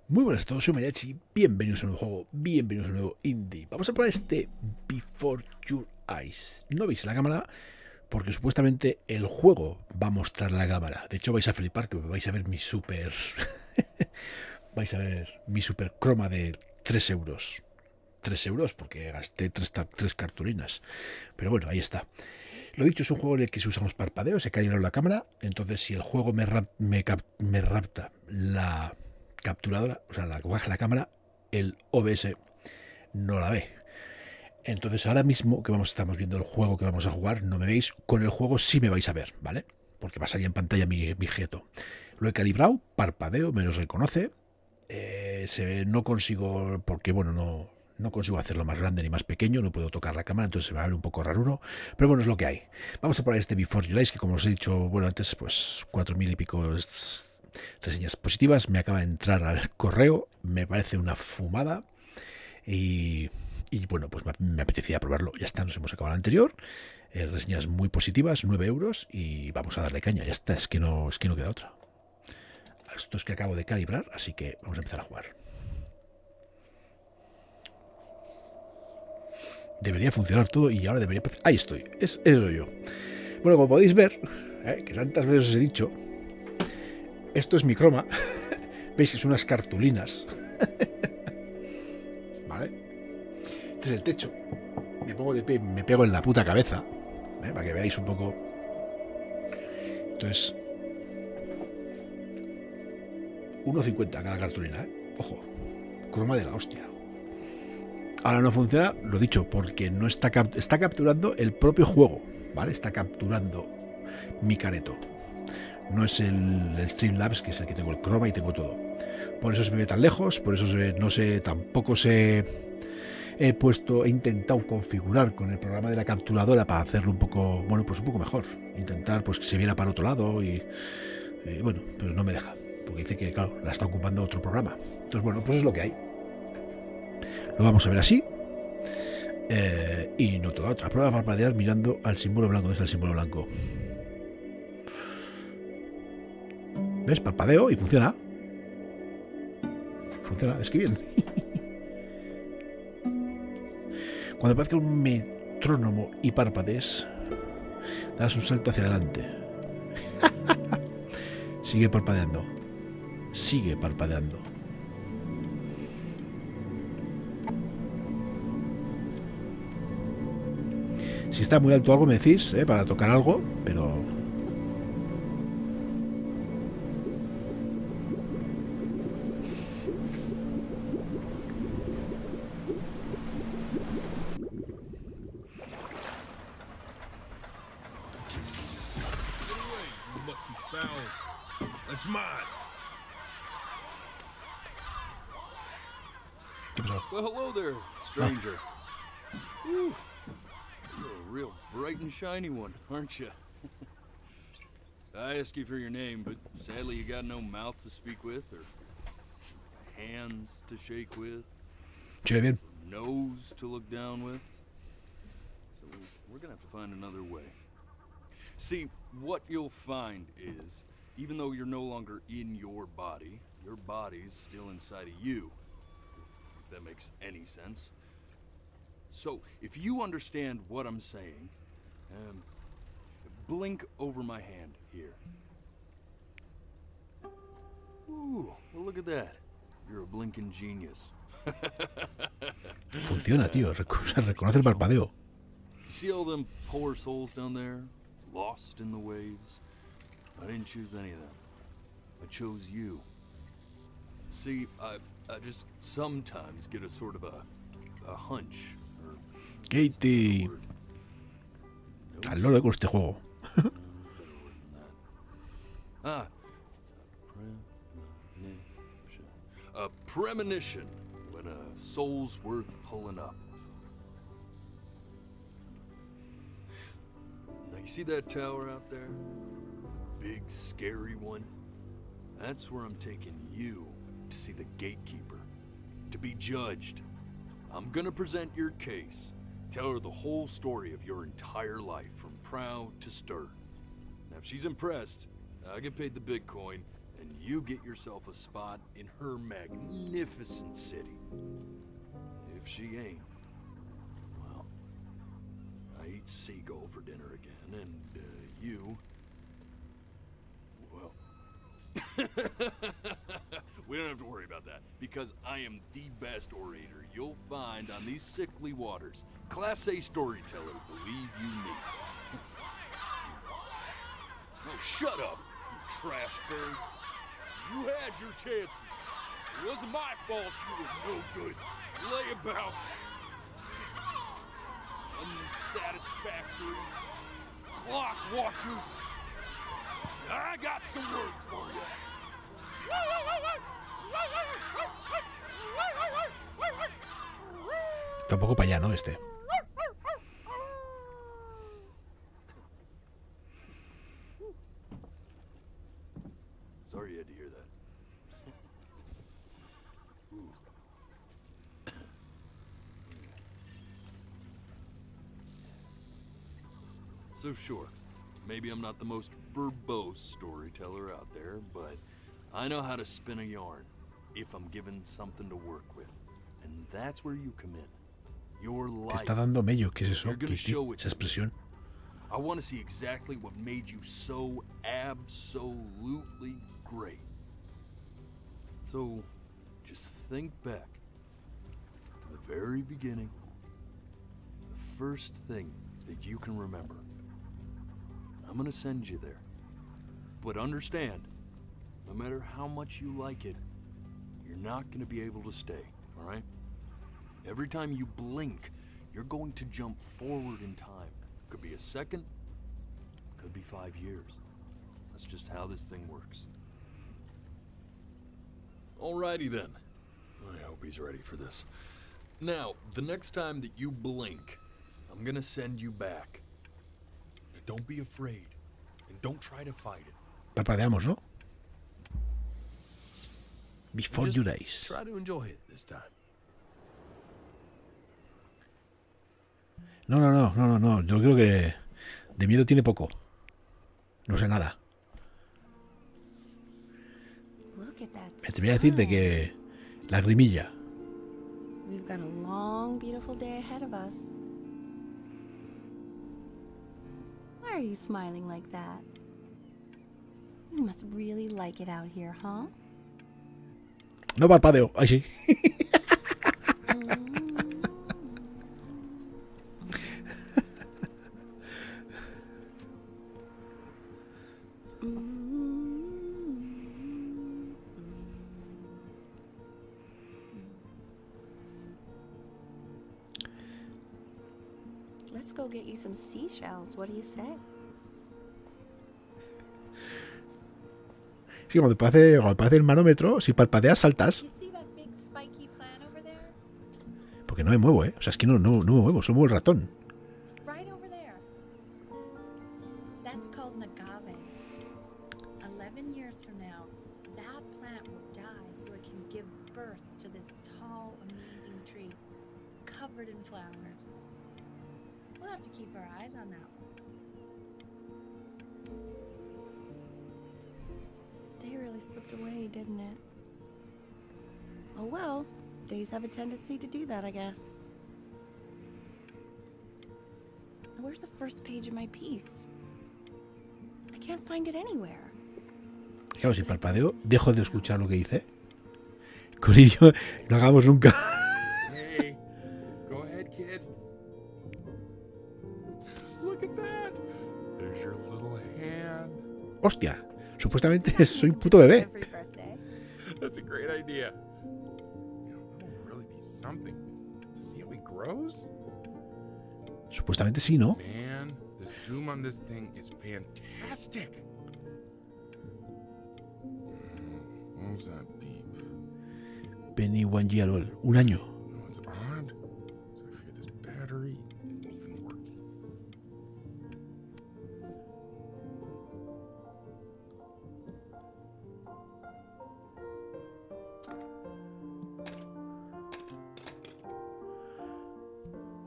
Muy buenas a todos, soy Mariatxi, bienvenidos a un nuevo juego, bienvenidos a un nuevo indie. Vamos a probar este Before Your Eyes. No veis la cámara porque supuestamente el juego va a mostrar la cámara. De hecho vais a flipar que vais a ver mi super... vais a ver mi super croma de 3 euros. 3 euros porque gasté 3 cartulinas. Pero bueno, ahí está. Lo dicho, es un juego en el que si usamos parpadeos, se calibrado la cámara. Entonces si el juego me rapta la capturadora, o sea, la que baja la cámara, el OBS no la ve. Entonces ahora mismo que estamos viendo el juego que vamos a jugar, no me veis. Con el juego sí me vais a ver, ¿vale? Porque va a salir en pantalla mi objeto. Lo he calibrado, parpadeo, me lo reconoce. No consigo, porque bueno, no consigo hacerlo más grande ni más pequeño, no puedo tocar la cámara, entonces se va a ver un poco raro, pero bueno, es lo que hay. Vamos a probar este Before Your Eyes, que como os he dicho, bueno, antes pues 4.000 y pico reseñas positivas, me acaba de entrar al correo, me parece una fumada y bueno, pues me apetecía probarlo. Ya está, nos hemos acabado el anterior, reseñas muy positivas, 9 euros y vamos a darle caña, ya está, es que no queda otra. Esto es que acabo de calibrar, así que vamos a empezar a jugar. Debería funcionar todo y ahora debería... Ahí estoy, eso yo. Bueno, como podéis ver, que tantas veces os he dicho, esto es mi croma. Veis que son unas cartulinas. ¿Vale? Este es el techo. Me pongo de pie, me pego en la puta cabeza, para que veáis un poco. Entonces, 1,50 cada cartulina, Ojo, croma de la hostia. Ahora no funciona, lo dicho, porque no está capturando el propio juego, ¿vale? Está capturando mi careto. No es el Streamlabs, que es el que tengo el croma y tengo todo. Por eso se me ve tan lejos, por eso no sé, tampoco sé. He intentado configurar con el programa de la capturadora para hacerlo un poco, bueno, pues un poco mejor. Intentar pues que se viera para otro lado y bueno, pero no me deja, porque dice que, claro, la está ocupando otro programa. Entonces, bueno, pues es lo que hay. Lo vamos a ver así. Y no toda otra. Prueba a parpadear mirando al símbolo blanco. ¿Dónde está el símbolo blanco? ¿Ves? Parpadeo y funciona. Funciona, es que bien. Cuando aparezca un metrónomo y parpadees, darás un salto hacia adelante. Sigue parpadeando. Sigue parpadeando. Si está muy alto algo me decís, para tocar algo, pero... ¿Qué pasó? Well, hello there, stranger. You're a real bright and shiny one, aren't you? I asked you for your name, but sadly you got no mouth to speak with, or hands to shake with, Che, bien. nose to look down with. So we're gonna have to find another way. See, what you'll find is, even though you're no longer in your body's still inside of you. If that makes any sense. So, if you understand what I'm saying, blink over my hand here. Ooh, well look at that. You're a blinking genius. Funciona, tío. Reconoce el parpadeo. See all them poor souls down there, lost in the waves? I didn't choose any of them. I chose you. See, I just sometimes get a sort of a hunch. Katie. Al loro con este juego. A premonition when a soul's worth pulling up. Now you see that tower out there? The big scary one? That's where I'm taking you to see the gatekeeper, to be judged. I'm gonna present your case. Tell her the whole story of your entire life, from proud to stern. Now, if she's impressed, I get paid the Bitcoin, and you get yourself a spot in her magnificent city. If she ain't, well, I eat seagull for dinner again, and you, well, we don't have to worry about that, because I am the best orator you'll find on these sickly waters. Class A storyteller, believe you me. Oh, shut up, you trash birds. You had your chances. It wasn't my fault you were no good. Layabouts. Unsatisfactory. Clock watchers. I got some words for you. Está un poco para allá, ¿no? Este. Sorry you had to hear that. So sure, maybe I'm not the most verbose storyteller out there, but I know how to spin a yarn if I'm given something to work with. And that's where you come in. Your Te life. está dando mello. ¿Qué es eso? You're gonna Kitty? show it Esa to me. expresión. I want to see exactly what made you so absolutely great. So, just think back to the very beginning, the first thing that you can remember. I'm gonna send you there. But understand, no matter how much you like it, you're not gonna be able to stay, all right? Every time you blink, you're going to jump forward in time. Could be a second, could be 5 years. That's just how this thing works. Alrighty then. I hope he's ready for this. Now, the next time that you blink, I'm gonna send you back. Now, don't be afraid, and don't try to fight it. Parpadeamos, ¿no? Before Just you days. try to enjoy it this time. No. Yo creo que de miedo tiene poco. No sé nada. Look at that Me atrevería a decir de sun. que lagrimilla. We've got a long, beautiful day ahead of us. Why are you smiling like that? You must really like it out here, huh? No parpadeo. Ay, sí. Let's go get you some seashells. What do you say? Sí, cuando parece el manómetro, si parpadeas saltas. You see that big spiky plant over there? Porque no me muevo, ¿eh? O sea, es que no me muevo, solo muevo el ratón. Right over there. That's called an agave. 11 years from now, that plant will die so it can give birth to this tall, amazing tree, covered in flowers. We'll have to keep our eyes on that one. Day really slipped away, didn't it? Oh well, days have a tendency to do that, I guess. Where's the first page of my piece? I can't find it anywhere. Claro, si parpadeo, dejo de escuchar lo que dice. Corillo, no hagamos nunca. Hey, go ahead, kid. Look at that. There's your little hand. Hostia, supuestamente soy un puto bebé. Every birthday. That's a great idea. You know, it'll really be something to see how he grows. Supuestamente sí, ¿no? Man, the zoom on this thing is fantastic. What was that beep? Penny One Year Old. Un año. No, it's odd. So I figure this battery isn't even working.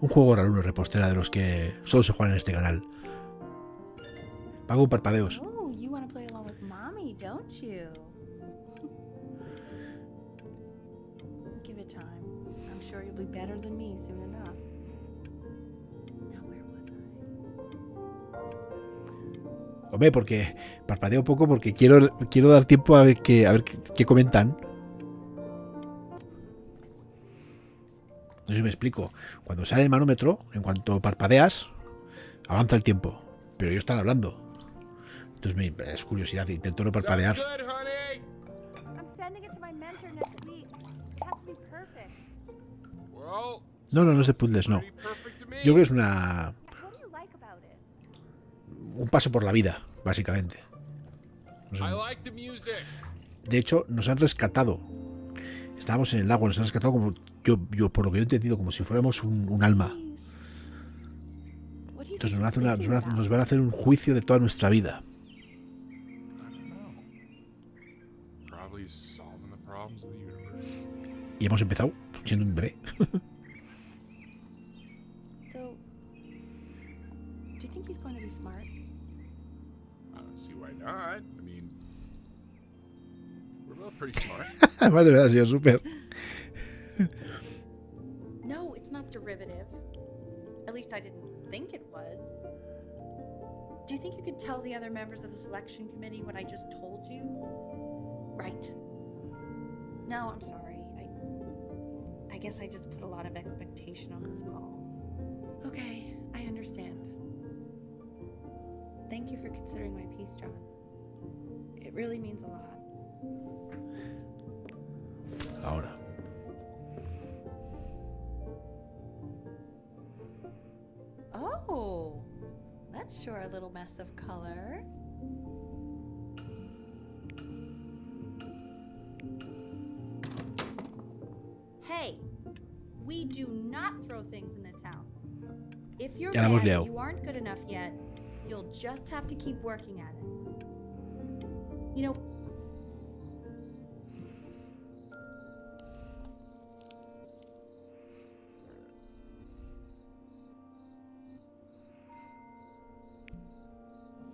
Un juego raro, una repostera de los que solo se juegan en este canal. Pago parpadeos. Oh, you want to play along with mommy, don't you? Give it time. I'm sure you'll be better than me soon enough. Now, where was I? Hombre, porque parpadeo un poco porque quiero dar tiempo a ver qué comentan. No sé si me explico. Cuando sale el manómetro, en cuanto parpadeas, avanza el tiempo. Pero ellos están hablando. Entonces es curiosidad, intento no parpadear. Sounds good, honey. I'm sending it to my mentor next week. It has to be perfect. Well, No es de puzzles, no. pretty perfect to me. Yo creo que es una What do you like about it? un paso por la vida, básicamente. No sé. I like the music. De hecho, nos han rescatado. Estábamos en el lago, nos han rescatado como yo por lo que yo he entendido, como si fuéramos un alma. What do you Entonces think nos he's thinking about? van a hacer un juicio de toda nuestra vida. I don't know. Probably solving the problems of the universe. Y hemos empezado siendo un bebé. So, do you think he's going to be smart? I don't see why not. I mean, we're both pretty smart. Además de verdad, señor súper. No, it's not derivative. At least I didn't think it was. Do you think you could tell the other members of the selection committee what I just told you? Right. No, I'm sorry. I guess I just put a lot of expectation on this call. Okay, I understand. Thank you for considering my piece, John. It really means a lot. Ahora. Oh, that's sure a little mess of color. Hey, we do not throw things in this house. If you're Ya la hemos mad liado. and you aren't good enough yet, you'll just have to keep working at it. You know,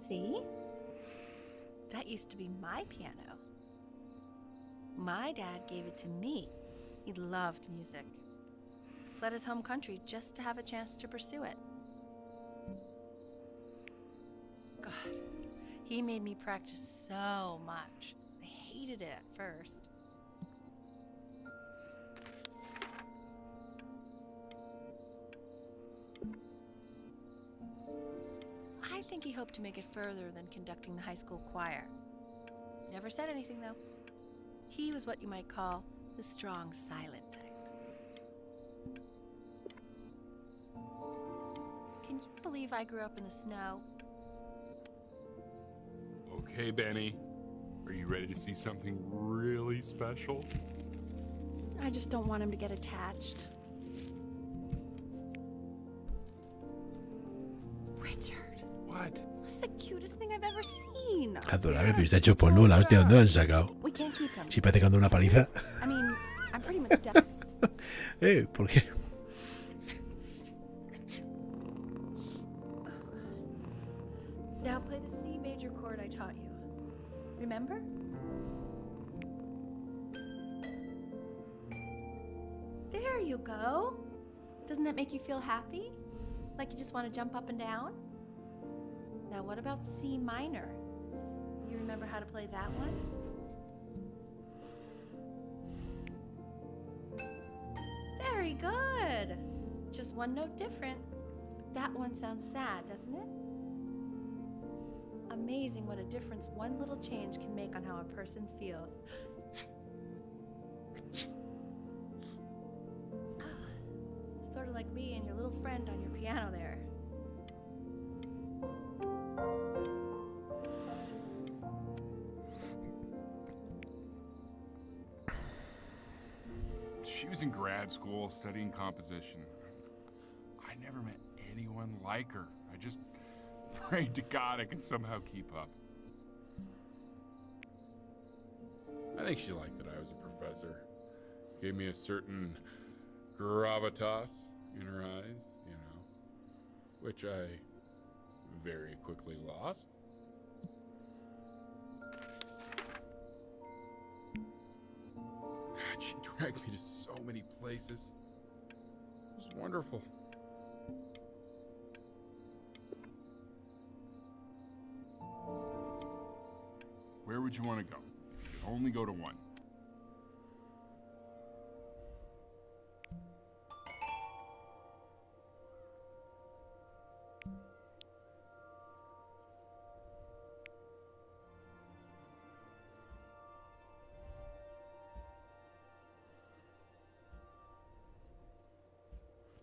see? That used to be my piano. My dad gave it to me. He loved music. Fled his home country just to have a chance to pursue it. God, he made me practice so much. I hated it at first. I think he hoped to make it further than conducting the high school choir. Never said anything, though. He was what you might call the strong, silent type. Can you believe I grew up in the snow? Okay, Benny. Are you ready to see something really special? I just don't want him to get attached. Richard, What? that's the cutest thing I've ever seen. Adorable, pero está hecho polvo. La hostia, ¿dónde lo han sacado? We can't keep him. Si parece que anda una paliza. I mean, I'm pretty much done. ¿Por qué? Now play the C major chord I taught you. Remember? There you go. Doesn't that make you feel happy? Like you just want to jump up and down? Now what about C minor? You remember how to play that one? Very good. Just one note different. That one sounds sad, doesn't it? Amazing what a difference one little change can make on how a person feels. Sort of like me and your little friend on your piano there. She was in grad school studying composition. I never met anyone like her. I just prayed to God I could somehow keep up. I think she liked that I was a professor. Gave me a certain gravitas in her eyes, you know, which I very quickly lost. God, she dragged me to so many places. It was wonderful. Where would you want to go? If you could only go to one.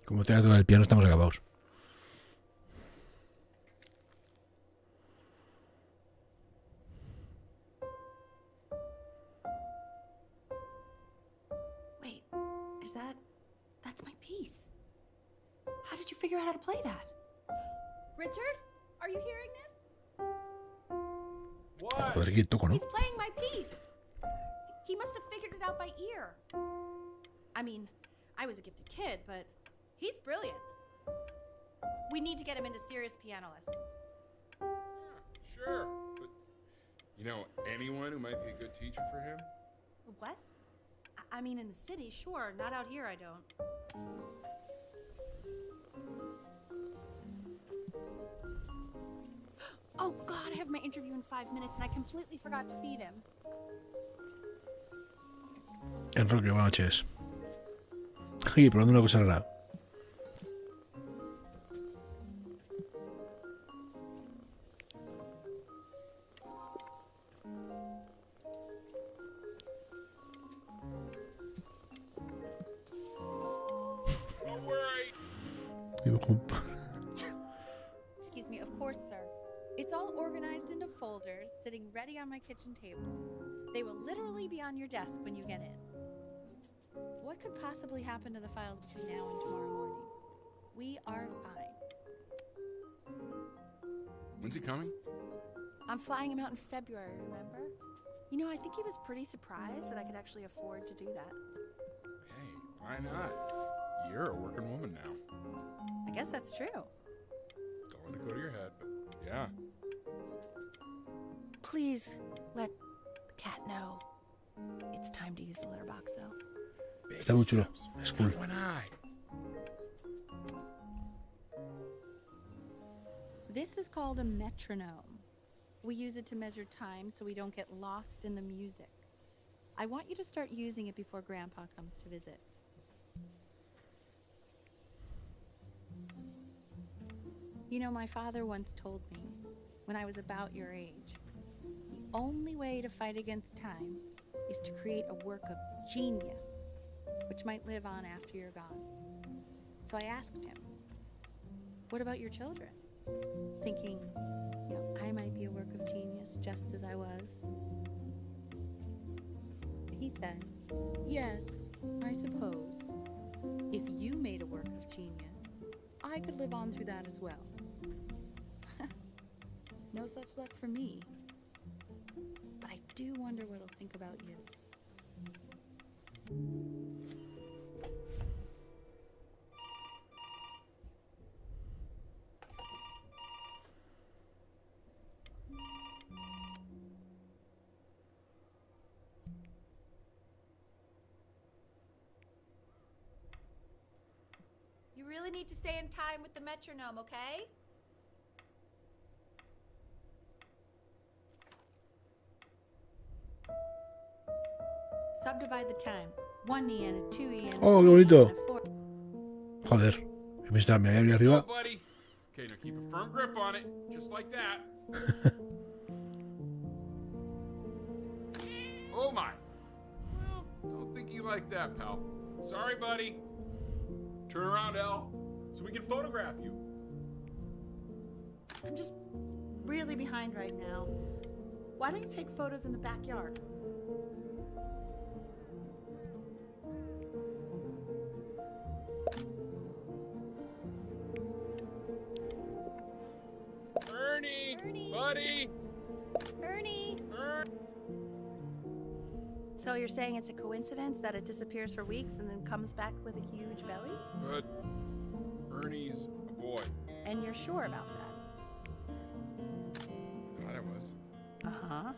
Como tenga que tocar el piano, estamos acabados. Wait, that's my piece. How did you figure out how to play that? Richard, are you hearing this? Joder, que toco, ¿no? He's playing my piece. He must have figured it out by ear. I mean, I was a gifted kid, but he's brilliant. We need to get him into serious piano lessons. Sure, but you know anyone who might be a good teacher for him? What? I mean, in the city, sure. Not out here, I don't. Oh, God, I have my interview in 5 minutes and I completely forgot to feed him. Enroque, buenas noches. Aquí, probando una cosa rara. Don't worry. Excuse me, of course, sir. It's all organized into folders, sitting ready on my kitchen table. They will literally be on your desk when you get in. What could possibly happen to the files between now and tomorrow morning? We are fine. When's he coming? I'm flying him out in February, remember? You know, I think he was pretty surprised that I could actually afford to do that. Hey, why not? You're a working woman now. I guess that's true. Don't let it go to your head, but yeah. Please let the cat know. It's time to use the litter box, though. Está muy chulo. Es cool. When This is called a metronome. We use it to measure time so we don't get lost in the music. I want you to start using it before Grandpa comes to visit. You know, my father once told me, when I was about your age, the only way to fight against time is to create a work of genius, which might live on after you're gone. So I asked him, what about your children? Thinking, you know, I might be a work of genius just as I was. He said, yes, I suppose. If you made a work of genius, I could live on through that as well. No such luck for me. But I do wonder what he'll think about you. You really need to stay in time with the metronome, okay? Subdivide the time. 1 EN, a 2 EN, Oh, qué bonito. Joder. Me había venido Go, arriba. buddy. Okay, now keep a firm grip on it, just like that. Oh my. Well, don't think you like that, pal. Sorry, buddy. Turn around, Elle, so we can photograph you. I'm just really behind right now. Why don't you take photos in the backyard? Ernie, buddy. Ernie! Er- So you're saying it's a coincidence that it disappears for weeks and then comes back with a huge belly? But Ernie's a boy. And you're sure about that? Thought I was. Uh-huh.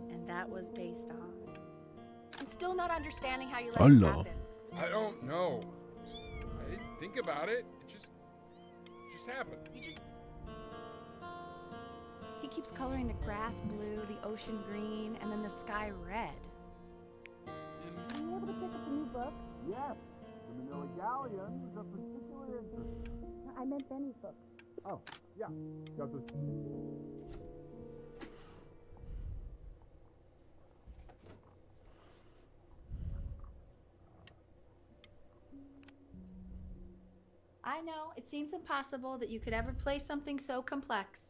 And that was based on... It's still not understanding how you let this Hola. happen. I don't know. I didn't think about it. It just happened. He keeps coloring the grass blue, the ocean green, and then the sky red. Are you able to pick up the new book? Yes. The Manila Galleon is of particular interest. I meant Benny's book. Oh, yeah. Got this. I know, it seems impossible that you could ever play something so complex.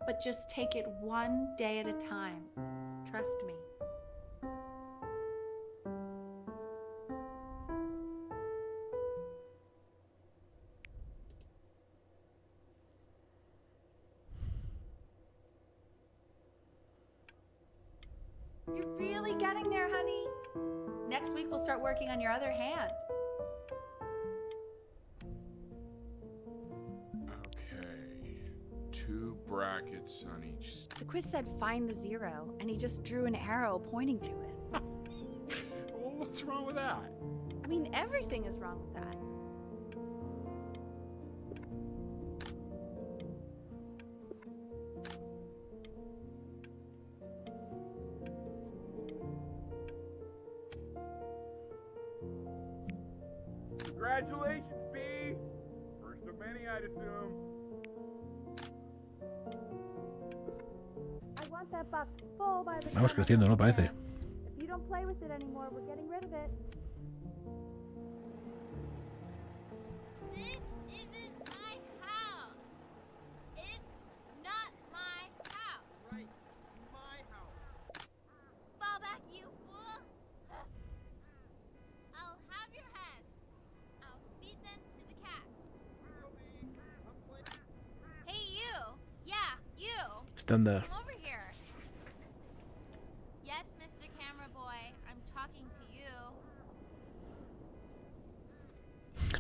But just take it one day at a time. Trust me. You're really getting there, honey. Next week we'll start working on your other hand. Okay. 2 brackets on each. The quiz said find the 0, and he just drew an arrow pointing to it. Well, what's wrong with that? I mean, everything is wrong with that. Congratulations, B. First of many, I'd assume. I want that box full by the Vamos time I'm creciendo, ¿no? done. Parece. If you don't play with it anymore, we're getting rid of it. This isn't my house. It's not my house. Right, it's my house. Fall back, you fool. I'll have your heads. I'll feed them to the cat. I'm playing. Hey, you. Yeah, you. Estándar. Come over here. Yes, Mr. Camera Boy. I'm talking to you.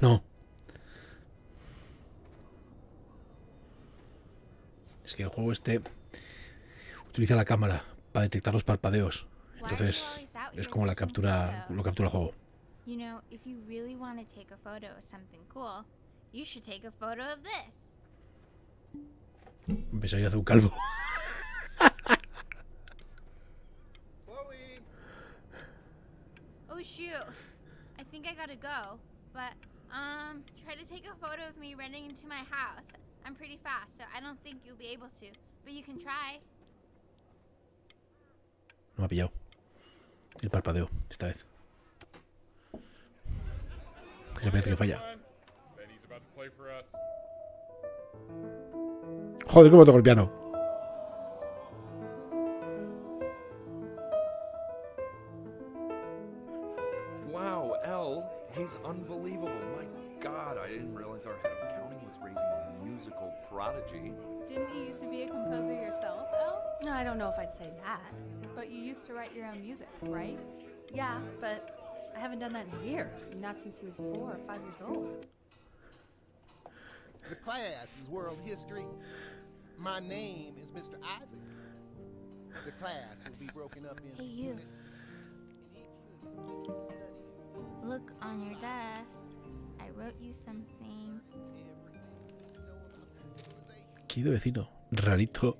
No. Es que el juego este utiliza la cámara para detectar los parpadeos. Entonces es como la captura, lo captura el juego. You know, if you really want to take a photo of something cool, you should take a photo of this. Pensaba que hace un calvo. Chloe! Oh shoot. I think I gotta go. But try to take a photo of me running into my house. I'm pretty fast, so I don't think you'll be able to. But you can try. No me ha pillado. El parpadeo, esta vez. Es la vez que falla. Benny's about to play for us. Joder, cómo toco el piano. Wow, Elle, he's unbelievable. My God, I didn't realize our head of accounting was raising a musical prodigy. Didn't you used to be a composer yourself, Elle? No, I don't know if I'd say that. But you used to write your own music, right? Yeah, but I haven't done that in years. Not since he was 4 or 5 years old. The class is world history. My name is Mr. Isaac. The class will be broken up into Hey, you. units. In each unit, you'll study Look on your desk. I wrote you something. everything you know about the civilization. Querido vecino, rarito.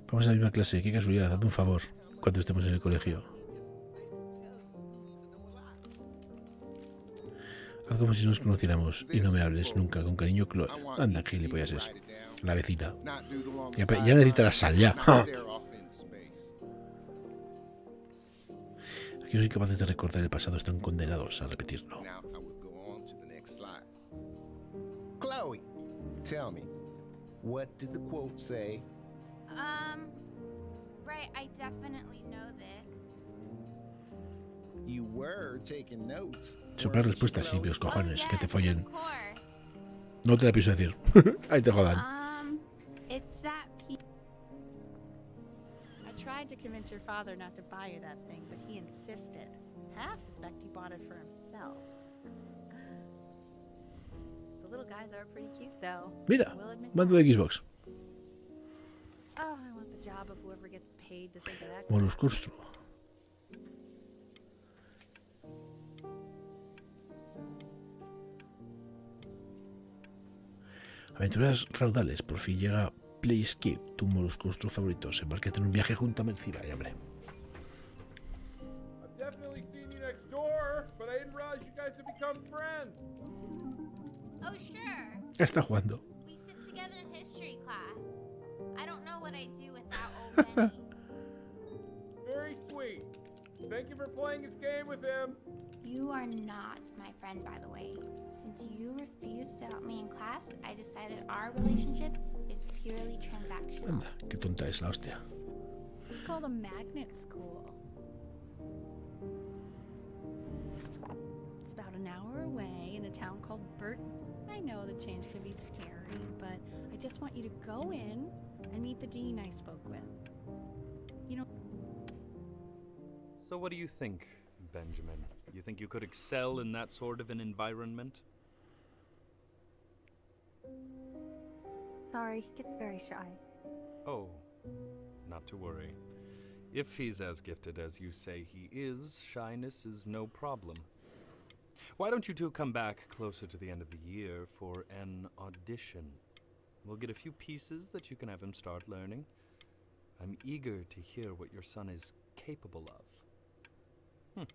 Vamos a la misma clase, qué casualidad, hazme un favor cuando estemos en el colegio. Haz como si nos conociéramos y no me hables nunca, con cariño, Chloe. Anda, gilipollas. La vecina. Not doodle on the Ya sideline, necesita la sal, ya. not ¡Ja! stare off into space. Aquellos incapaces de recordar el pasado están condenados a repetirlo. Now I will go on to the next slide. Chloe, tell me, what did the quote say? Right, I definitely know this. You were taking notes. Soplar weren't you, respuestas, Chloe? limpios Oh, cojones, que te yes, follen. of course. No te la pienso decir. Ahí te jodan. It's that I tried to convince your father not to buy you that thing, but he insisted. Half suspect he bought it for himself. The little guys are pretty cute, though. Mira, We'll admit mando that. de Xbox. Oh, I want the job of whoever gets paid to think of that. Molus construo. Aventuras raudales. Por fin llega Playscape, tu moluscostruo favorito. Se embarca en un viaje junto a Merci. Vaya, hombre. I've definitely seen you next door, but I didn't realize you guys had become friends. Oh, sure. Está jugando. We sit together in history class. I don't know what I'd do without old Benny. Very sweet. Thank you for playing this game with him. You are not my friend, by the way. Since you refused to help me in class, I decided our relationship is purely transactional. Anda, qué tonta es la hostia. It's called a magnet school. It's about an hour away in a town called Burton. I know the change can be scary, but I just want you to go in and meet the dean I spoke with. You know, So what do you think, Benjamin? You think you could excel in that sort of an environment? sorry, he gets very shy. Oh, not to worry. If he's as gifted as you say he is, shyness is no problem. Why don't you two come back closer to the end of the year for an audition? We'll get a few pieces that you can have him start learning. I'm eager to hear what your son is capable of.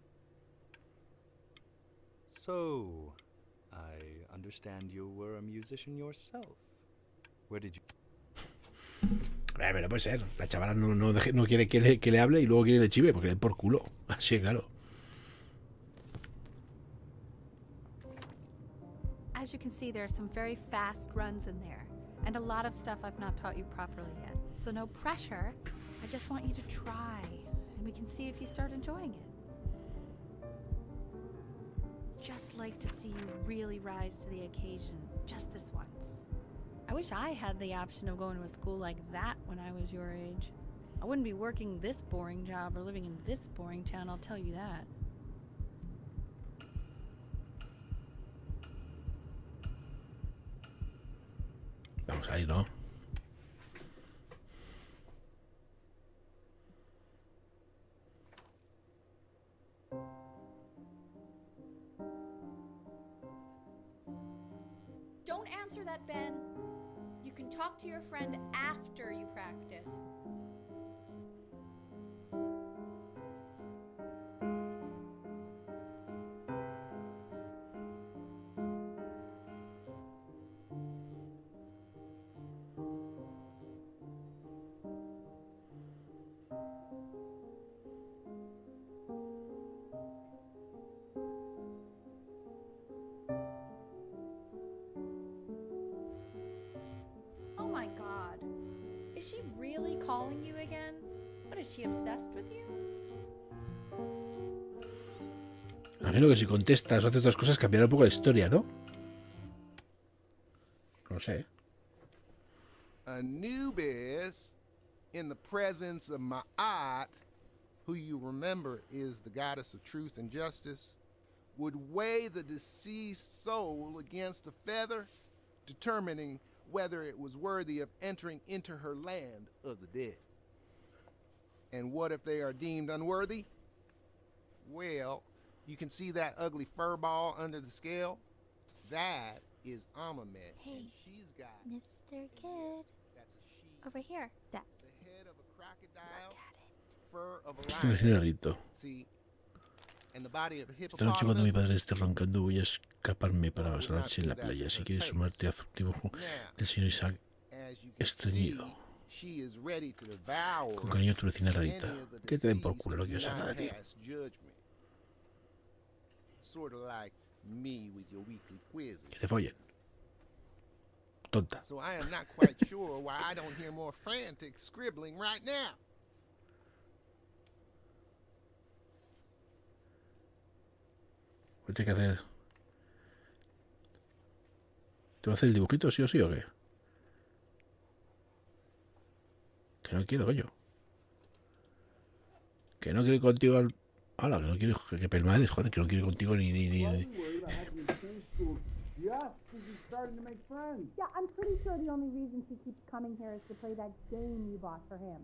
So, I understand you were a musician yourself. Where did you... Pero no puede ser. La chavala no quiere que le hable y luego quiere que le chive porque le den por culo. Así, claro. As you can see, there are some very fast runs in there, and a lot of stuff I've not taught you properly yet. So no pressure. I just want you to try, and we can see if you start enjoying it. Just like to see you really rise to the occasion, just this once. I wish I had the option of going to a school like that when I was your age. I wouldn't be working this boring job or living in this boring town, I'll tell you that. Vamos ahí, ¿no? Don't answer that, Ben. You can talk to your friend after you practice. Oh my God. Is she really calling you again? What, is she obsessed with you? Imagino que si contestas o haces otras cosas cambiará un poco la historia, ¿no? No sé. Anubis, in the presence of Ma'at, who you remember is the goddess of truth and justice, would weigh the deceased soul against a feather, determining whether it was worthy of entering into her land of the dead. And what if they are deemed unworthy? Well, you can see that ugly fur ball under the scale? That is Amamet. Hey, and she's got Mr. Kid. that's a she, Over here. Desk. the head of a Look crocodile, at it. fur of a Me lion. hace rito. See, and the body of a Esta noche cuando mi hippopotamus. padre esté roncando voy a escaparme para pasar la noche en la playa. Si quieres sumarte, haz un dibujo Now, del señor Isaac as you can estreñido. see, she is ready to devour Con cariño a tu vecina any Rarita. of the Que te den por deceased culo, no who quiero do saber not nada de ti. pass judgment. Sort of like me with your weekly quizzes. Que te follen. Tonta. So I am not quite sure why I don't hear more frantic scribbling right now. ¿Qué tienes que hacer? ¿Te va a hacer el dibujito sí o sí o qué? Que no quiero, coño. Que no quiero ir contigo al... ¡Hala! Que no quiero... Que permaneces, joder, que no quiero ir contigo ni... Worried about having to change schools just because he's starting to make friends. Yeah, I'm pretty sure the only reason she keeps coming here is to play that game you bought for him.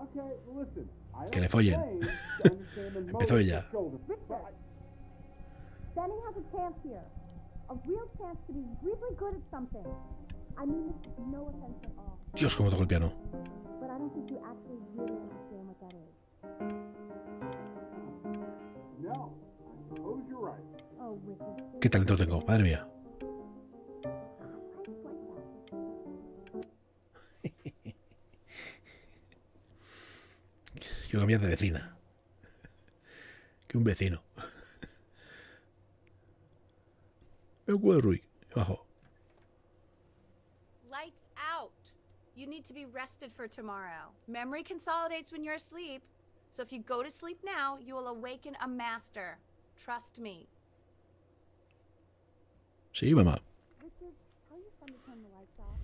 Okay, well, listen. I Que le don't follen. claim to understand the Empezó motives ella. of children, but Benny has a chance here. A real chance to be really good at something. I mean this is no offense at all, Dios, cómo toco el piano. but I don't think you actually really understand what that is. No, I suppose you're right. Oh, Ricky. Qué talento tengo, madre mía. Yo cambié de vecina. Que un vecino. Me acuerdo de Rui. Abajo. Lights out. You need to be rested for tomorrow. Memory consolidates when you're asleep. So if you go to sleep now, you will awaken a master. Trust me. Sí, mamá. Richard, tell your son to turn the lights off.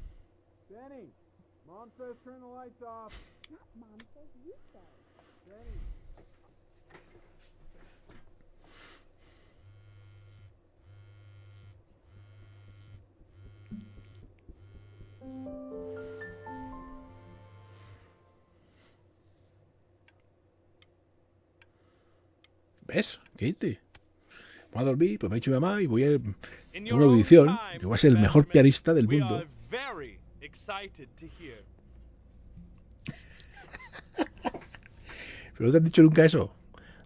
Benny, Mom says turn the lights off. Not Mom says, you say. Benny. ¿Ves? Katie. Voy a dormir, pues me ha dicho mi mamá y voy a tengo una audición. Yo voy a ser el mejor pianista del mundo. Pero no te han dicho nunca eso.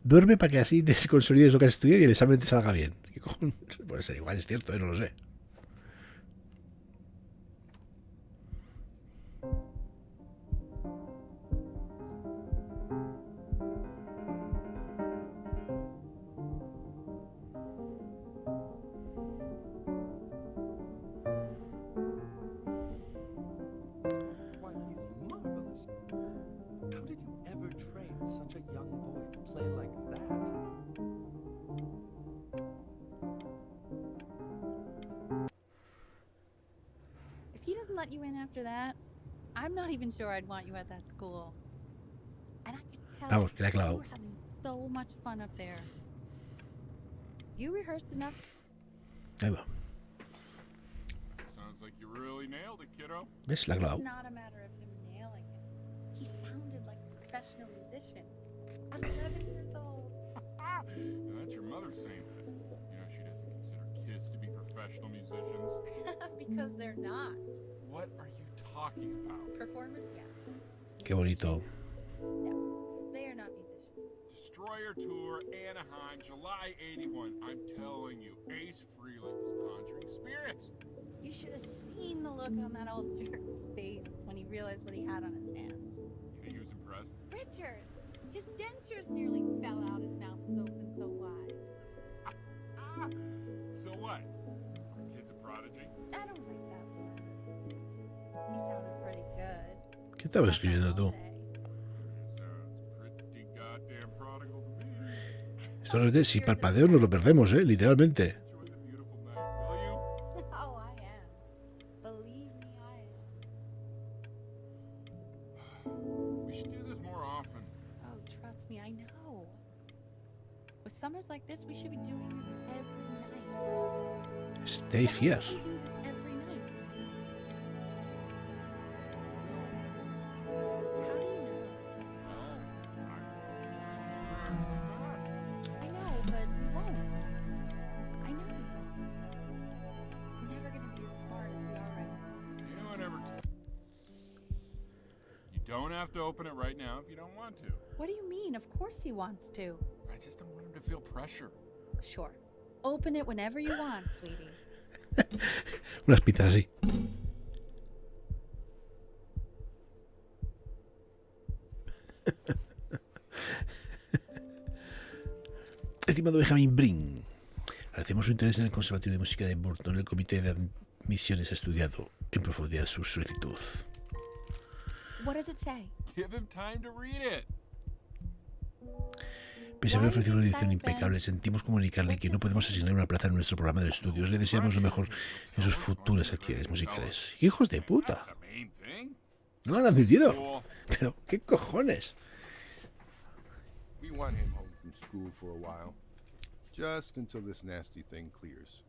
Duerme para que así te consolides lo que has estudiado y el examen te salga bien. ¿Qué cojones? Pues igual es cierto, no lo sé. Why, he's marvelous. How did you ever train such a young boy to play like that? If he doesn't let you in after that, I'm not even sure I'd want you at that school. And I could tell Vamos, que la he you clavado. were having so much fun up there. You rehearsed enough. Ahí va. Sounds like you really nailed it, kiddo. ¿Ves? La he clavado. It's not a matter of him nailing it. He sounded like a professional musician. I'm 11 years old. And that's your mother saying that. You know, she doesn't consider kids to be professional musicians. Because they're not. What are you talking about? Performers, yeah. Qué bonito. No, they are not musicians. Destroyer Tour, Anaheim, July 81. I'm telling you, Ace Frehley's Conjuring Spirits. You should have seen the look on that old jerk's face when he realized what he had on his hands. You think he was impressed? Richard, his dentures nearly fell out. His mouth was open so wide. So what? Kid's a prodigy? I don't like that word. He sounded pretty good. ¿Qué estabas That's all escribiendo I'll tú? say. Sounds pretty goddamn prodigal to me. Esto no es de si parpadeo nos lo perdemos, literalmente. Enjoy the beautiful night, will you? Oh, I am. Believe me, I am. We should do this more often. Oh, trust me, I know. With summers like this, we should be doing this every night. Stay Why here. don't we do this every night? How do you know? I know, but we won't. I know we won't. We're never gonna be as smart as we are right now. Anyone ever You don't have to open it right now if you don't want to. What do you mean? Of course he wants to. I just don't want him to feel pressure. Sure. Open it whenever you want, sweetie. Unas pizzas así. Estimado Benjamin Brin, agradecemos su interés en el Conservatorio de Música de Burton. El Comité de Admisiones ha estudiado en profundidad su solicitud. What does it say? Give him time to read it. Pese a haber ofrecido una edición impecable, sentimos comunicarle que no podemos asignar una plaza en nuestro programa de estudios. Le deseamos lo mejor en sus futuras actividades musicales. ¡Hijos de puta! That's the main thing. No lo han admitido. Cool. Pero, ¿qué cojones? We want him home from school for a while. Just until this nasty thing clears.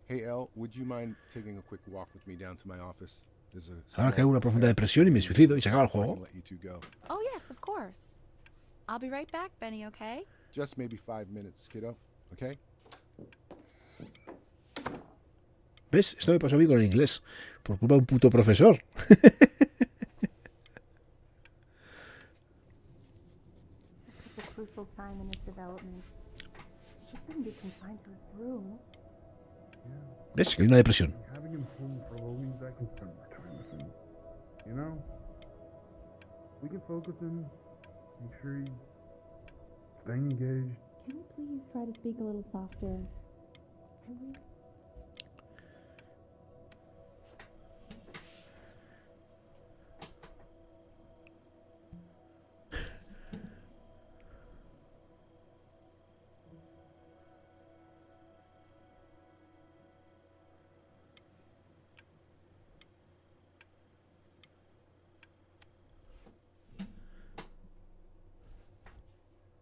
Hey, Elle, would you mind taking a quick walk with me down to my office? There's a Ahora caigo en una profunda depresión y me suicido y se acaba el I can juego. let you two go. Oh, yes, of course. I'll be right back, Benny, okay? Just maybe 5 minutes, kiddo. Okay? ¿Ves? Esto me pasó a mí con el inglés. Por culpa de un puto profesor. It's a crucial time in his development. He shouldn't be confined to his room. ¿Ves? Que hay una depresión. Having him home for a while means I can spend more time with him. You know? We can focus him, make sure he's staying engaged. Can you please try to speak a little softer? I really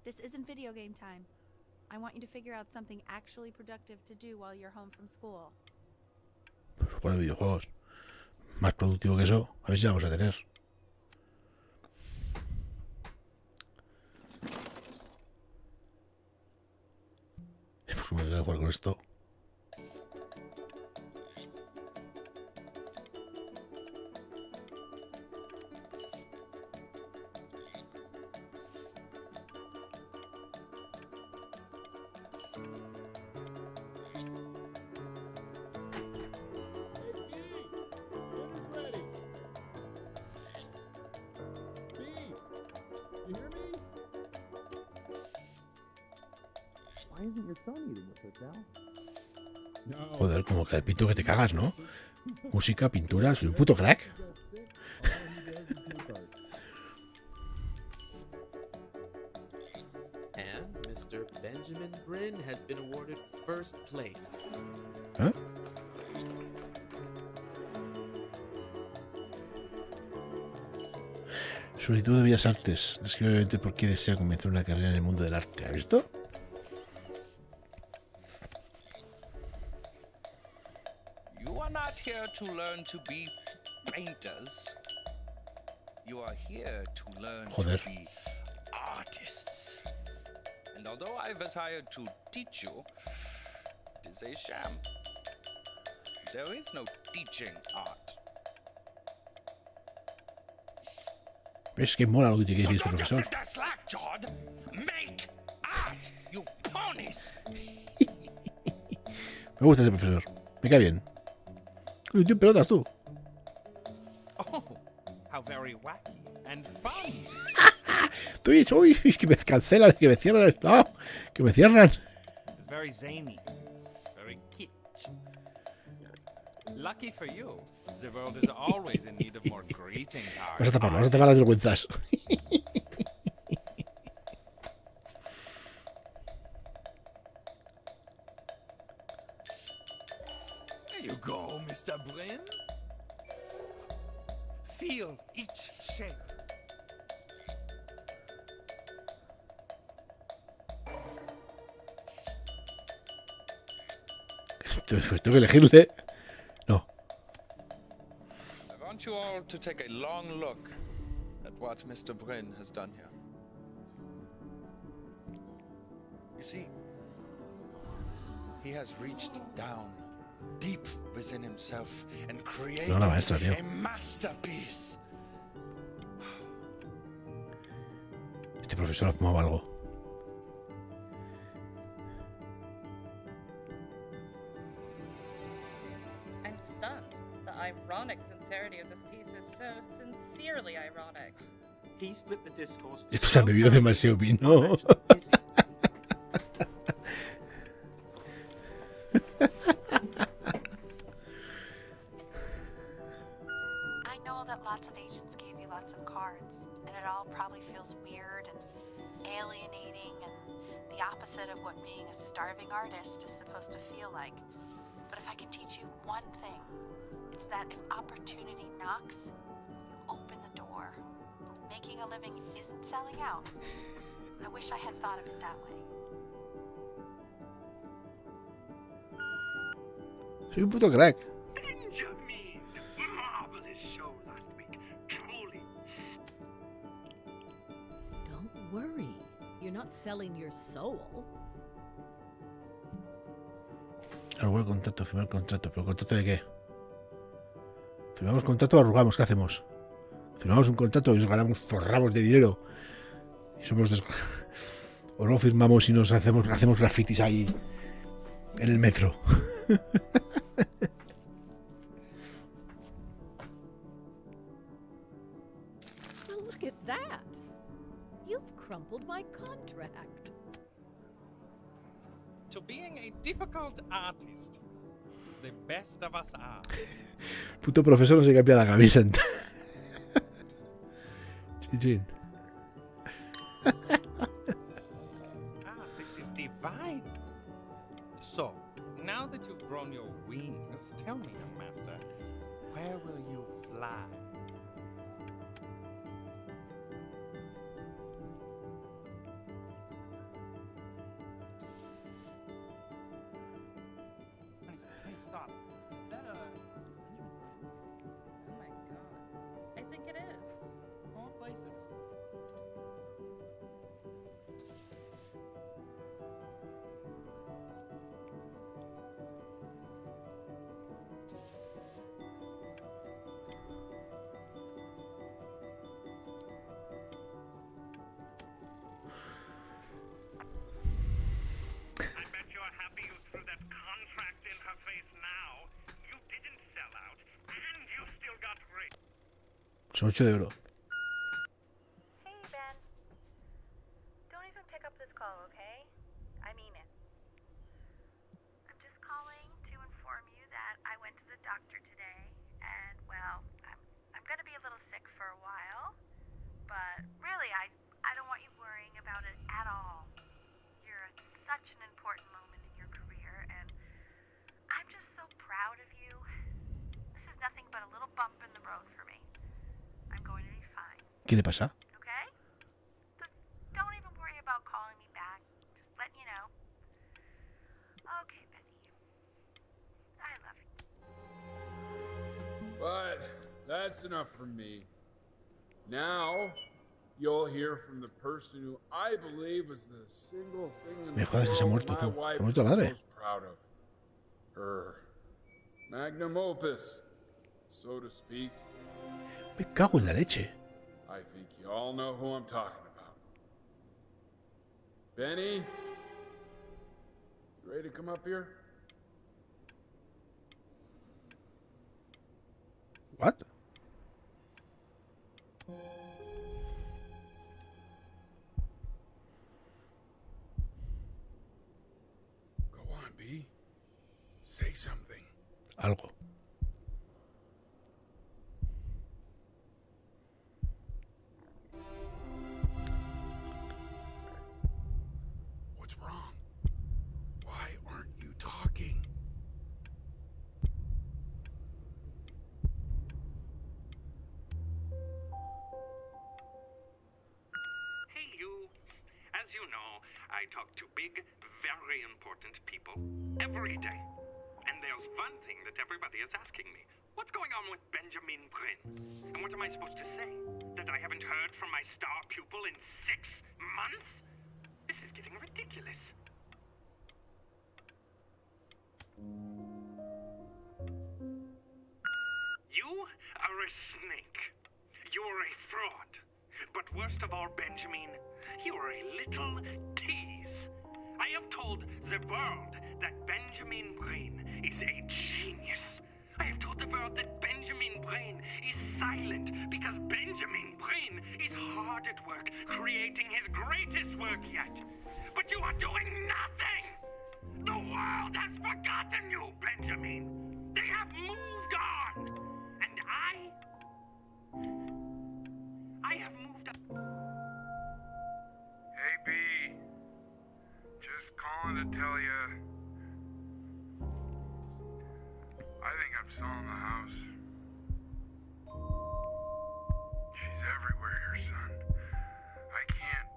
This isn't video game time. I want you to figure out something actually productive to do while you're home from school. Pues jugar a videojuegos. Más productivo que eso. A ver si vamos a tener. Pues me voy a jugar con esto. Joder, como que pinto que te cagas, ¿no? Música, pintura, soy un puto crack. And Mr. Benjamin Bryn has been awarded first place. ¿Eh? Solicitud de Bellas Artes. Describe brevemente por qué desea comenzar una carrera en el mundo del arte. ¿Has visto? You are not here to learn to be painters. You are here to learn Joder. to be artists. And although I was hired to teach you, it is a sham. There is no teaching art. ¿Ves que mola lo que te quiere decir este don't just profesor? sit there slack-jawed. Make art, you ponies. Me gusta ese profesor. Me cae bien. Uy, tío, pelotas tú. Oh, how very wacky and fun. Twitch, uy, que me cancelan, que me cierran. No, que me cierran. It's very zany, very kitsch. Lucky for you, the world is always in need of more greeting cards. Vas a tapar las vergüenzas. There you go, Mr. Bryn. Feel each shape. Pues tengo que elegirle. No. I want you all to take a long look at what Mr. Bryn has done here. You see, he has reached down deep within himself and created No, la maestra, tío. a masterpiece. Este profesor ha fumado algo. I'm stunned. The ironic sincerity of this piece is so sincerely ironic. He's flipped the discourse. Esto se ha bebido demasiado vino. I know that lots of agents gave you lots of cards, and it all probably feels weird and alienating and the opposite of what being a starving artist is supposed to feel like. But if I can teach you one thing, it's that if opportunity knocks, you open the door. Making a living isn't selling out. I wish I had thought of it that way. Soy un puto crack. Benjamin, marvelous show last week. Truly. Don't worry. You're not selling your soul. Arrugar contrato, firmar contrato. ¿Pero contrato de qué? ¿Firmamos contrato o arrugamos? ¿Qué hacemos? Firmamos un contrato y nos ganamos forramos de dinero. Y somos o no firmamos y nos hacemos grafitis ahí en el metro. Well, look at that. You've crumpled my contract. To being a difficult artist, the best of us are. Puto profesor no se cambia la camisa. Chin, chin. This is divine. So, now that you've grown your wings, tell me, young master, where will you fly? Please stop. Is that a... Oh my god. I think it is. All places. Son 8 de oro. Hey, Ben. Don't even pick up this call, okay? I mean it. I'm just calling to inform you that I went to the doctor today, and, well, I'm gonna be a little sick for a while, but really, I don't want you worrying about it at all. You're at such an important moment in your career, and I'm just so proud of you. This is nothing but a little bump in the road for me. I'm going to be fine. ¿Qué le pasa? Okay? Just don't even worry about calling me back. Just letting you know. Okay, Benny. I love you. But that's enough from me. Now, you'll hear from the person who I believe was the single thing in Me the jodas que se ha world muerto, my tú. wife Se ha muerto la was madre. most proud of. Her magnum opus, so to speak. Me cago en la leche. I think you all know who I'm talking about. Benny, you ready to come up here? What? Go on, B. Say something. Algo. What's wrong? Why aren't you talking? Hey, you. As you know, I talk to big, very important people every day. And there's one thing that everybody is asking me. What's going on with Benjamin Bryn? And what am I supposed to say? That I haven't heard from my star pupil in 6 months? This is getting ridiculous. You are a snake. You're a fraud. But worst of all, Benjamin, you're a little tease. I have told the world that Benjamin Bryn is a genius. I have told the world that Benjamin Bryn is silent because Benjamin Bryn is hard at work creating his greatest work yet. But you are doing nothing! The world has forgotten you, Benjamin! They have moved on! And I have moved on. Hey, B. Just calling to tell you. I think I'm selling the house. She's everywhere here, son. I can't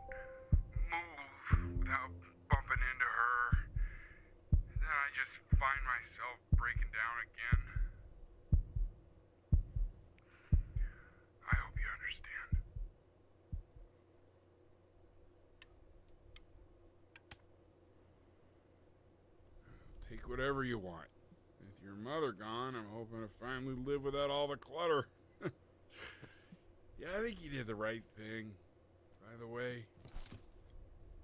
move without bumping into her. Then I just find myself breaking down again. I hope you understand. Take whatever you want. With your mother gone, I'm hoping to finally live without all the clutter. Yeah, I think you did the right thing. By the way,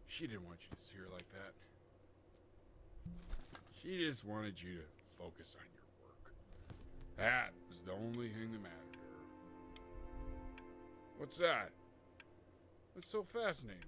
she didn't want you to see her like that. She just wanted you to focus on your work. That was the only thing that mattered to her. What's that? What's so fascinating?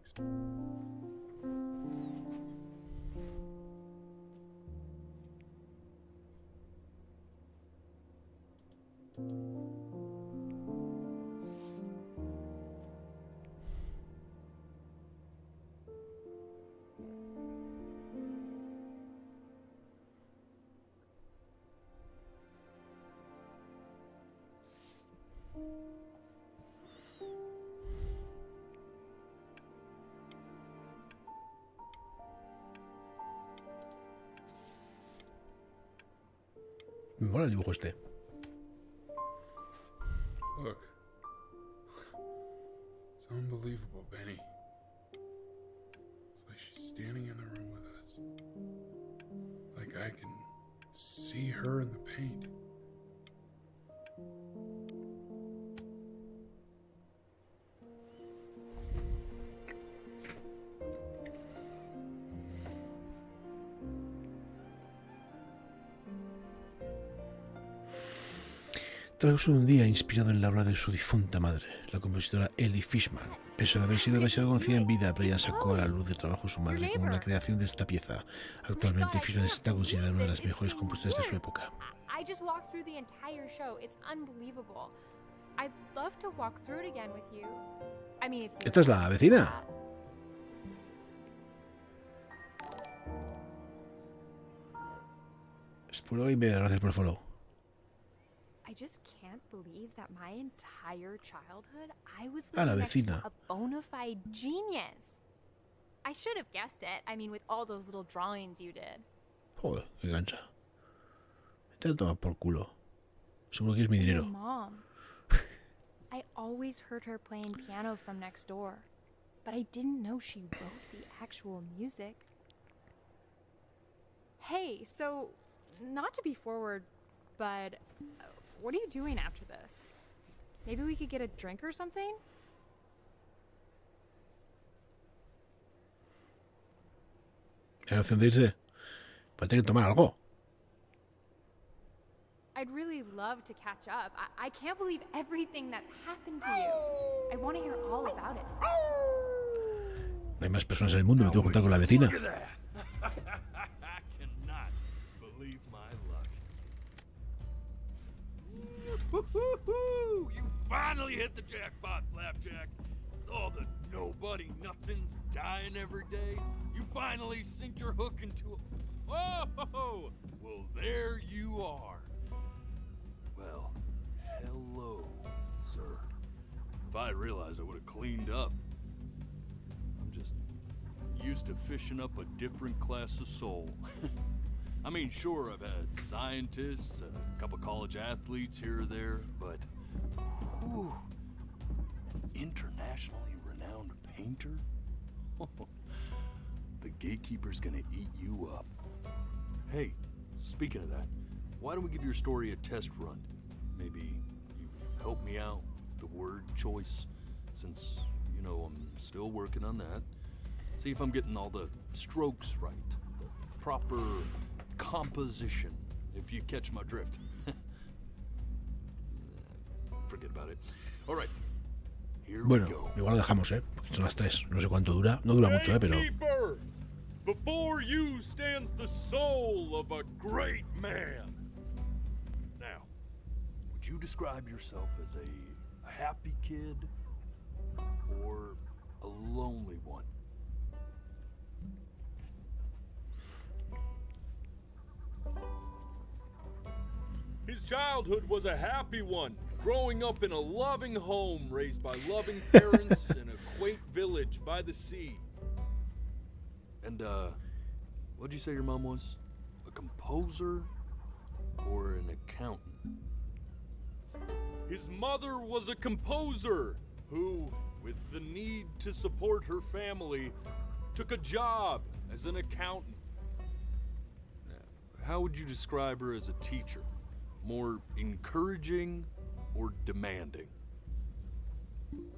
Me mola el dibujo este. Look. It's unbelievable, Benny. It's like she's standing in the room with us. Like I can see her in the paint. Tras un día inspirado en la obra de su difunta madre, la compositora Ellie Fishman. Pese a haber sido demasiado conocida en vida, Brian sacó a la luz de trabajo su madre con la creación de esta pieza. Actualmente Fishman está considerada una de las mejores compositoras de su época. I just walked through the entire show. It's unbelievable. I'd love to walk through it again with you. I mean, if you Esta es la vecina. Es puro gamer, gracias por el follow. I just can't believe that my entire childhood I was Ah, la living next to vecina. a bona fide genius. I should have guessed it. I mean, with all those little drawings you did. Joder, qué gancha. Te toma por culo. Seguro que es mi dinero. My mom. I always heard her playing piano from next door, but I didn't know she wrote the actual music. Hey, so, not to be forward, but what are you doing after this? Maybe we could get a drink or something? Al encenderse, pues tiene que tomar algo. I'd really love to catch up. I can't believe everything that's happened to you. I want to hear all about it. No hay más personas en el mundo, me tengo que juntar con la vecina. Look at that. I cannot believe my luck. Woo-hoo-hoo-hoo! You finally hit the jackpot, Flapjack. All the nobody nothings dying every day. You finally sink your hook into a... Oh! Well, there you are. Well, hello, sir. If I realized, I would have cleaned up. I'm just used to fishing up a different class of soul. I mean, sure, I've had scientists, a couple college athletes here or there, but whew, internationally renowned painter? The gatekeeper's gonna eat you up. Hey, speaking of that, why don't we give your story a test run? Maybe you help me out with the word choice, since, you know, I'm still working on that. See if I'm getting all the strokes right, the proper composition, if you catch my drift. Forget about it. All right, here we Bueno, go. igual lo dejamos, porque son las 3. No sé cuánto dura. No dura mucho, pero... Gatekeeper, before you stands the soul of a great man. Now, would you describe yourself as a happy kid or a lonely one? His childhood was a happy one, growing up in a loving home raised by loving parents in a quaint village by the sea. And, what'd you say your mom was? A composer or an accountant? His mother was a composer who, with the need to support her family, took a job as an accountant. how would you describe her as a teacher? More encouraging or demanding?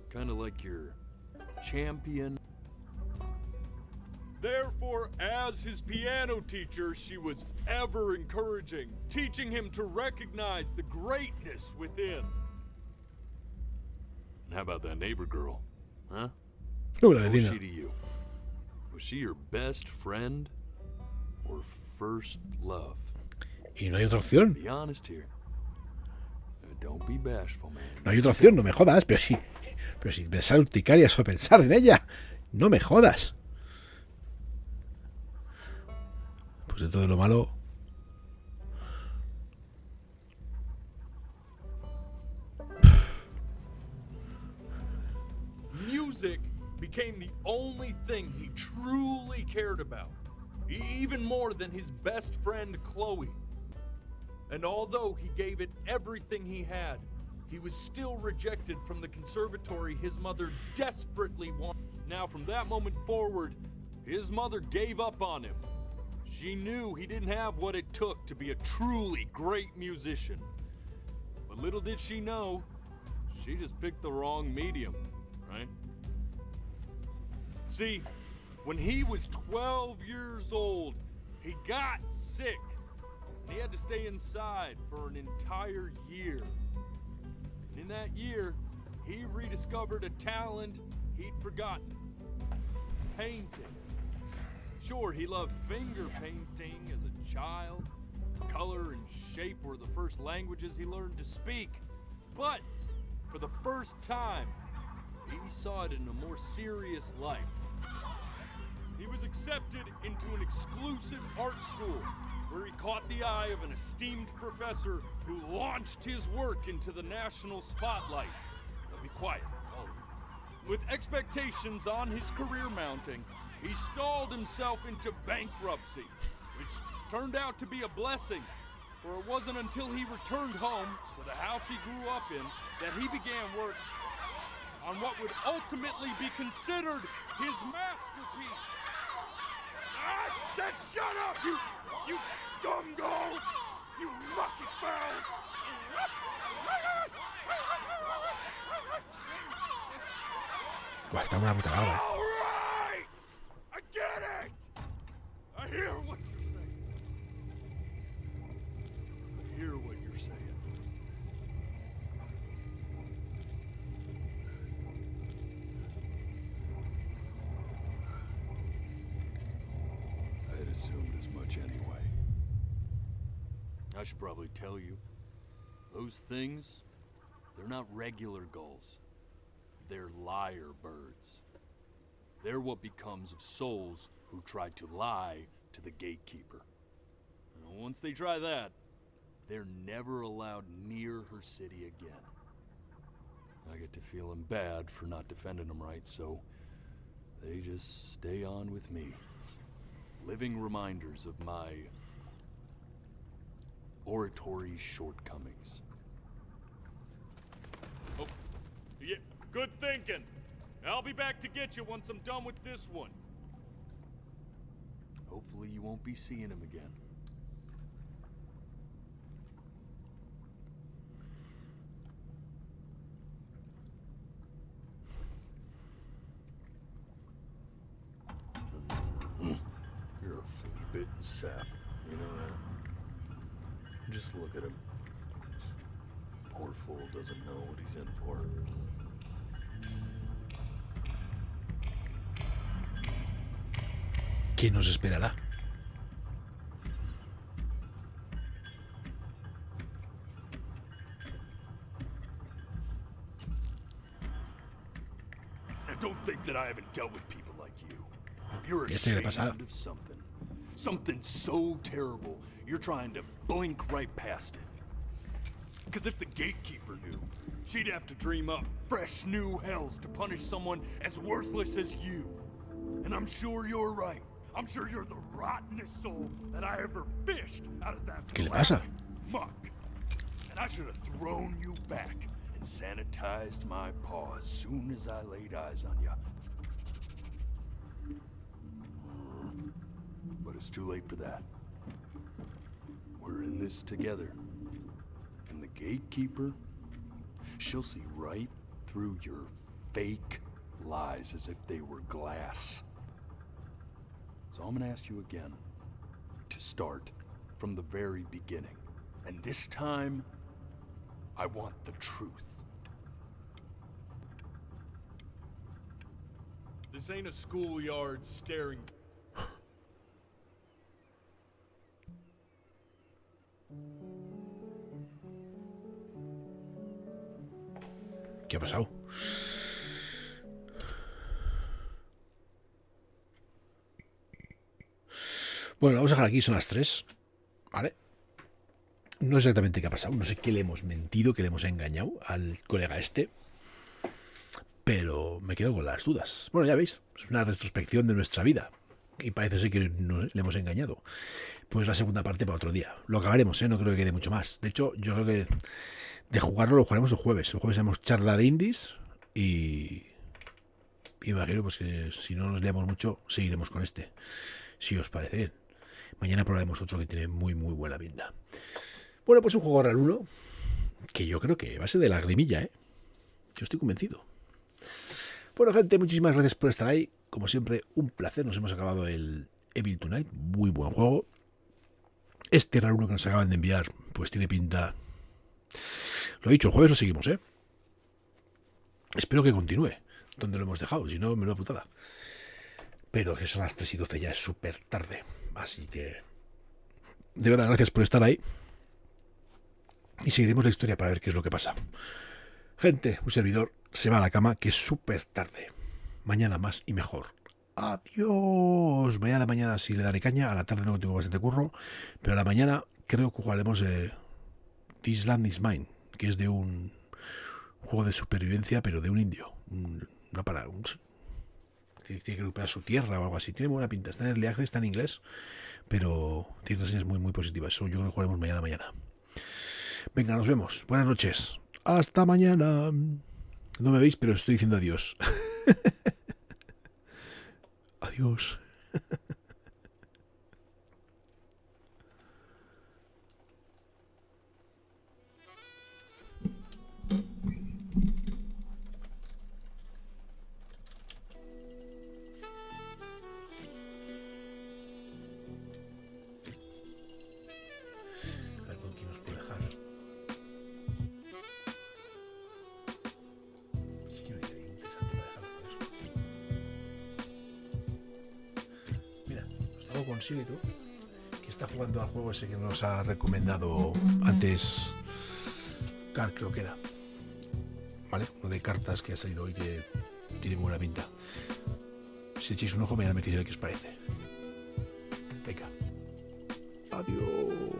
Kind of like your champion. Therefore, as his piano teacher, she was ever encouraging, teaching him to recognize the greatness within. And how about that neighbor girl? Huh? No, la What was vecina. she to you? Was she your best friend or first love? Y no hay otra opción. Be honest here. Don't be bashful, man. No hay otra opción, no me jodas. Pero si me sale urticaria solo pensar en ella. No me jodas. Pues de todo lo malo. Music became the only thing he truly cared about, even more than his best friend Chloe. And although he gave it everything he had, he was still rejected from the conservatory his mother desperately wanted. Now, from that moment forward, his mother gave up on him. She knew he didn't have what it took to be a truly great musician. But little did she know, she just picked the wrong medium, right? See, when he was 12 years old, he got sick. And he had to stay inside for an entire year. And in that year, he rediscovered a talent he'd forgotten. Painting. Sure, he loved finger painting as a child. Color and shape were the first languages he learned to speak. But for the first time, he saw it in a more serious light. He was accepted into an exclusive art school where he caught the eye of an esteemed professor who launched his work into the national spotlight. Now be quiet, all of you. With expectations on his career mounting, he stalled himself into bankruptcy, which turned out to be a blessing, for it wasn't until he returned home to the house he grew up in that he began work on what would ultimately be considered his masterpiece. I said shut up, you scumballs! You mucky fowls! Buah, está una puta larga. All right! I get it! I hear what you're saying. I hear what you're saying. I had assumed as much anyway. I should probably tell you, those things, they're not regular gulls. They're liar birds. They're what becomes of souls who try to lie to the gatekeeper. And once they try that, they're never allowed near her city again. I get to feeling bad for not defending them right, so they just stay on with me. Living reminders of my oratory shortcomings. Oh, yeah, good thinking. I'll be back to get you once I'm done with this one. Hopefully you won't be seeing him again. You're a flea-bitten sap, you know that? Just look at him. Poor fool doesn't know what he's in for. ¿Qué nos esperará? Now don't think that I haven't dealt with people like you. You're ¿Qué te le pasa? ashamed of something. Something so terrible, you're trying to blink right past it. Because if the gatekeeper knew, she'd have to dream up fresh new hells to punish someone as worthless as you. And I'm sure you're right. I'm sure you're the rottenest soul that I ever fished out of that ¿Qué le black pasa? muck. And I should have thrown you back and sanitized my paw as soon as I laid eyes on you. But it's too late for that. We're in this together. And the gatekeeper, she'll see right through your fake lies as if they were glass. So I'm gonna ask you again to start from the very beginning. And this time, I want the truth. This ain't a schoolyard staring. ¿Qué ha pasado? Bueno, vamos a dejar aquí, son las 3. ¿Vale? No sé exactamente qué ha pasado. No sé qué le hemos mentido, qué le hemos engañado al colega este. Pero me quedo con las dudas. Bueno, ya veis, es una retrospección de nuestra vida. Y parece ser que le hemos engañado. Pues la segunda parte para otro día. Lo acabaremos, ¿eh? No creo que quede mucho más. De hecho, yo creo que de jugarlo lo jugaremos el jueves. El jueves haremos charla de indies y imagino pues que si no nos liamos mucho, seguiremos con este. Si os parece bien. Mañana probaremos otro que tiene muy buena pinta. Bueno, pues un juego raruno que yo creo que va a ser de lagrimilla, ¿eh? Yo estoy convencido. Bueno, gente, muchísimas gracias por estar ahí. Como siempre, un placer. Nos hemos acabado el Evil Tonight. Muy buen juego. Este raruno que nos acaban de enviar, pues tiene pinta... Lo he dicho, el jueves lo seguimos, ¿eh? Espero que continúe donde lo hemos dejado. Si no, menuda putada. Pero que son las 3:12, ya es súper tarde. Así que... De verdad, gracias por estar ahí. Y seguiremos la historia para ver qué es lo que pasa. Gente, un servidor se va a la cama, que es súper tarde. Mañana más y mejor. Adiós. Mañana sí le daré caña. A la tarde no tengo bastante curro. Pero a la mañana creo que jugaremos This Land Is Mine, que es de un juego de supervivencia, pero de un indio. Tiene que recuperar su tierra o algo así. Tiene buena pinta. Está en early access, está en inglés, pero tiene reseñas muy positivas. Eso yo creo que jugaremos mañana. Venga, nos vemos. Buenas noches. Hasta mañana. No me veis, pero estoy diciendo adiós. Adiós. A ver con quién nos puede dejar. Sí que me quedé interesante para dejar por eso. Mira, os hago con Sílito, que está jugando al juego ese que nos ha recomendado antes Car, creo que era. ¿Vale? Uno de cartas que ha salido hoy que tiene buena pinta. Si echáis un ojo, me decís a ver qué os parece. Venga. Adiós.